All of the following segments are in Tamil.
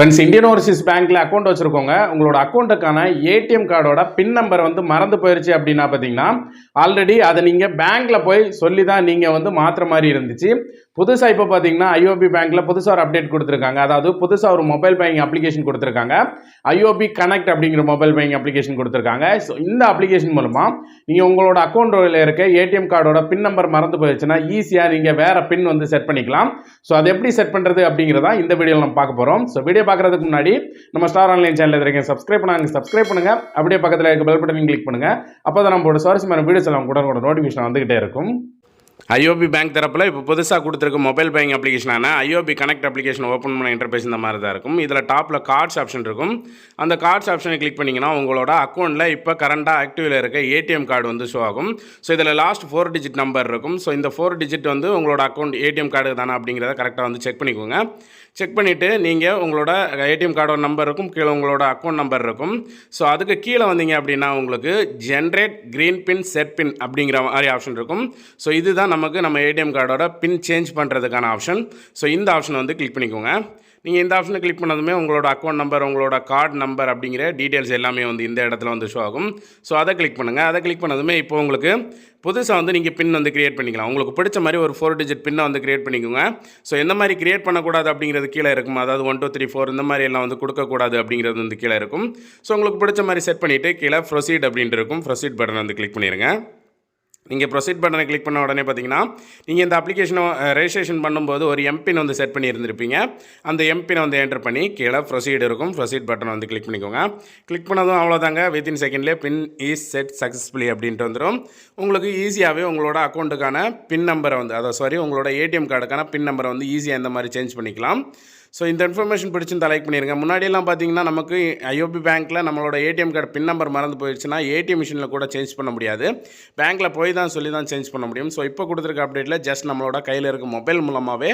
ஃப்ரெண்ட்ஸ், இந்தியன் ஓவர்சீஸ் பேங்க்கில் அக்கௌண்ட் வச்சுருக்கோங்க. உங்களோட அக்கௌண்ட்டுக்கான ஏடிஎம் கார்டோட பின் நம்பர் வந்து மறந்து போயிடுச்சு அப்படின்னா பார்த்தீங்கன்னா, ஆல்ரெடி அதை நீங்கள் பேங்க்கில் போய் சொல்லி தான் நீங்கள் வந்து மாற்றுற மாதிரி இருந்துச்சு. புதுசாக இப்போ பார்த்தீங்கன்னா ஐஓபி பேங்க்கில் புதுசாக ஒரு அப்டேட் கொடுத்துருக்காங்க. அதாவது புதுசாக ஒரு மொபைல் பேங்கிங் அப்ளிகேஷன் கொடுத்துருக்காங்க. ஐஓபி கனெக்ட் அப்படிங்கிற மொபைல் பேங்கிங் அப்ளிகேஷன் கொடுத்துருக்காங்க. ஸோ இந்த அப்ளிகேஷன் மூலமாக நீங்கள் உங்களோட அக்கௌண்ட்டில் இருக்க ஏடிஎம் கார்டோட பின் நம்பர் மறந்து போயிடுச்சுன்னா ஈஸியாக நீங்கள் வேறு பின் வந்து செட் பண்ணிக்கலாம். ஸோ அதை எப்படி செட் பண்ணுறது அப்படிங்கிறதா இந்த வீடியோவில் நம்ம பார்க்க போகிறோம். ஸோ வீடியோ பார்க்குறதுக்கு முன்னாடி நம்ம ஸ்டார் ஆன்லைன் சேனல் இருக்கேன், சப்ஸ்கிரைப் பண்ணுங்க. அப்படியே பக்கத்தில் இருக்க பெல் பட்டனையும் கிளிக் பண்ணுங்கள். அப்போ தான் நம்மளோட சுவாரஸ்யமான வீடியோஸ் எல்லாம் கூட நோட்டிஃபிகேஷன் வந்துகிட்டே இருக்கும். ஐஓபி பேங்க் தரப்பில் இப்போ புதுசாக கொடுத்துருக்க மொபைல் பேங்கிங் அப்ளிகேஷனான ஐஓபி கனெக்ட் அப்ளிகேஷன் ஓப்பன் பண்ண இன்டர்ஃபேஸ் இந்த மாதிரி தான் இருக்கும். இதில் டாப்பில் கார்ட்ஸ் ஆப்ஷன் இருக்கும். அந்த கார்ட்ஸ் ஆப்ஷனை கிளிக் பண்ணிங்கன்னா உங்களோட அக்கௌண்ட்டில் இப்போ கரண்டாக ஆக்டிவில் இருக்க ஏடிஎம் கார்டு வந்து ஷோ ஆகும். ஸோ இதில் லாஸ்ட் 4 டிஜிட் நம்பர் இருக்கும். ஸோ இந்த 4 டிஜிட் வந்து உங்களோட அக்கௌண்ட் ஏடிஎம் கார்டு தானே அப்படிங்கிறத கரெக்டாக வந்து செக் பண்ணிக்கோங்க. செக் பண்ணிவிட்டு நீங்கள் உங்களோட ஏடிஎம் கார்டோட நம்பர் இருக்கும், கீழே உங்களோட அக்கௌண்ட் நம்பர் இருக்கும். ஸோ அதுக்கு கீழே வந்தீங்க அப்படின்னா உங்களுக்கு ஜென்ரேட் க்ரீன் பின் செட் பின் அப்படிங்கிற மாதிரி ஆப்ஷன் இருக்கும். ஸோ இதுதான் நம்ம ஏடிஎம் கார்டோட பின் சேஞ்ச் பண்ணுறதுக்கான ஆப்ஷன். ஸோ இந்த ஆப்ஷனை வந்து கிளிக் பண்ணிக்கோங்க. நீங்கள் இந்த ஆப்ஷனை கிளிக் பண்ணதுமே உங்களோட அக்கௌண்ட் நம்பர், உங்களோட கார்டு நம்பர் அப்படிங்கிற டீட்டெயில்ஸ் எல்லாமே வந்து இந்த இடத்துல வந்து ஷோ ஆகும். ஸோ அதை கிளிக் பண்ணுங்கள். அதை கிளிக் பண்ணதுமே இப்போ உங்களுக்கு புதுசாக வந்து நீங்கள் பின் வந்து கிரியேட் பண்ணிக்கலாம். உங்களுக்கு பிடிச்ச மாதிரி ஒரு 4 டிஜிட் பின்னை வந்து கிரியேட் பண்ணிக்கோங்க. ஸோ எந்த மாதிரி கிரியேட் பண்ணக்கூடாது அப்படிங்கிறது கீழே இருக்கும். அதாவது 1 2 3 4 இந்த மாதிரி எல்லாம் வந்து கொடுக்கக்கூடாது அப்படிங்கிறது வந்து கீழே இருக்கும். ஸோ உங்களுக்கு பிடிச்ச மாதிரி செட் பண்ணிவிட்டு கீழே ப்ரொசீட் அப்படின்ட்டு இருக்கும். ப்ரொசீட் பட்டன் வந்து கிளிக் பண்ணிடுங்க. நீங்கள் ப்ரொசீட் பட்டனை கிளிக் பண்ண உடனே பார்த்தீங்கன்னா நீங்கள் இந்த அப்ளிகேஷனை ரெஜிஸ்ட்ரேஷன் பண்ணும்போது ஒரு எம்பின் வந்து செட் பண்ணியிருந்திருப்பீங்க. அந்த எம்பினை வந்து என்டர் பண்ணி கீழே ப்ரொசீட் இருக்கும். ப்ரொசீட் பட்டனை வந்து கிளிக் பண்ணிக்கோங்க. கிளிக் பண்ணதும் அவ்வளோதாங்க, வித்தின் செகண்ட்லேயே பின் இஸ் செட் சக்ஸஸ்ஃபுல்லி அப்படின்ட்டு வந்துடும். உங்களுக்கு ஈஸியாகவே உங்களோட அக்கௌண்ட்டுக்கான பின் நம்பரை வந்து உங்களோட ஏடிஎம் கார்டுக்கான பின் நம்பரை வந்து ஈஸியாக இந்த மாதிரி சேஞ்ச் பண்ணிக்கலாம். ஸோ இந்த இன்ஃபர்மேஷன் பிடிச்சிருந்தா லைக் பண்ணிடுங்க. முன்னாடியெல்லாம் பார்த்தீங்கன்னா நமக்கு ஐஓபி பேங்க்கில் நம்மளோட ஏடிஎம் கார்டு பின் நம்பர் மறந்து போயிடுச்சுன்னா ஏடிஎம் மிஷினில் கூட சேஞ்ச் பண்ண முடியாது. பேங்க்கில் போய் தான் சொல்லி தான் சேஞ்ச் பண்ண முடியும். ஸோ இப்போ கொடுத்துருக்க அப்டேட்டில் ஜஸ்ட் நம்மளோட கையில் இருக்க மொபைல் மூலமாகவே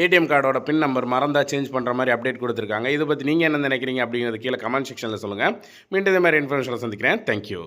ஏடிஎம் கார்டோட பின் நம்பர் மறந்தால் சேஞ்ச் பண்ணுற மாதிரி அப்டேட் கொடுத்துருக்காங்க. இதை பற்றி நீங்கள் என்ன நினைக்கிறீங்க அப்படிங்கிறது கீழே கமெண்ட் செக்ஷனில் சொல்லுங்கள். மீண்டும் இதே மாதிரி இன்ஃபர்மேஷனில் சந்திக்கிறேன். தேங்க்யூ.